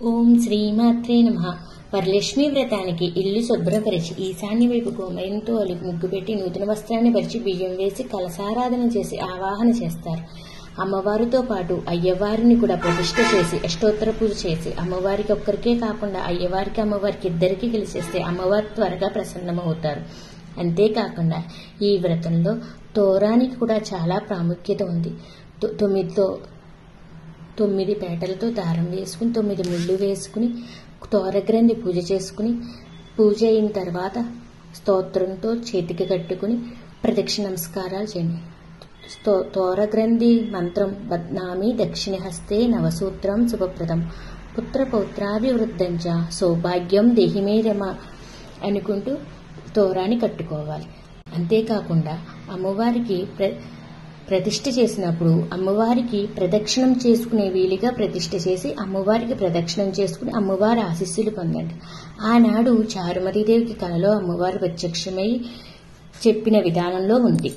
ఓం శ్రీమాత్రే నమః. వరలక్ష్మి వ్రతానికి ఇల్లు శుభ్రపరిచి ఈశాన్య వైపు గోమయంతో అలిపి ముగ్గు పెట్టి నూతన వస్త్రాన్ని పరిచి బియ్యం వేసి కలశారాధన చేసి ఆవాహన చేస్తారు. అమ్మవారితో పాటు అయ్యవారిని కూడా ప్రతిష్ఠ చేసి అష్టోత్తర పూజ చేసి అమ్మవారికి ఒక్కరికే కాకుండా అయ్యవారికి అమ్మవారికి ఇద్దరికి కలిసేస్తే అమ్మవారు త్వరగా ప్రసన్నమవుతారు. అంతేకాకుండా ఈ వ్రతంలో తోరానికి కూడా చాలా ప్రాముఖ్యత ఉంది. 9 పేటలతో దారం వేసుకుని 9 ముళ్ళు వేసుకుని తోరగ్రంథి పూజ చేసుకుని పూజ అయిన తర్వాత స్తోత్రంతో చేతికి కట్టుకుని ప్రదక్షిణ నమస్కారాలు చేయండి. తోరగ్రంథి మంత్రం బద్నామి దక్షిణ హస్తే నవసూత్రం శుభప్రదం పుత్ర పౌత్రాభివృద్ధంచ సౌభాగ్యం దేహిమే రమ అనుకుంటూ తోరాన్ని కట్టుకోవాలి. అంతేకాకుండా అమ్మవారికి ప్రతిష్ఠ చేసినప్పుడు అమ్మవారికి ప్రదక్షిణం చేసుకునే వీలుగా ప్రతిష్ఠ చేసి అమ్మవారికి ప్రదక్షిణం చేసుకుని అమ్మవారి ఆశీస్సులు పొందండి. ఆనాడు చారుమతీదేవికి కలలో అమ్మవారు ప్రత్యక్షమై చెప్పిన విధానంలో ఉంది.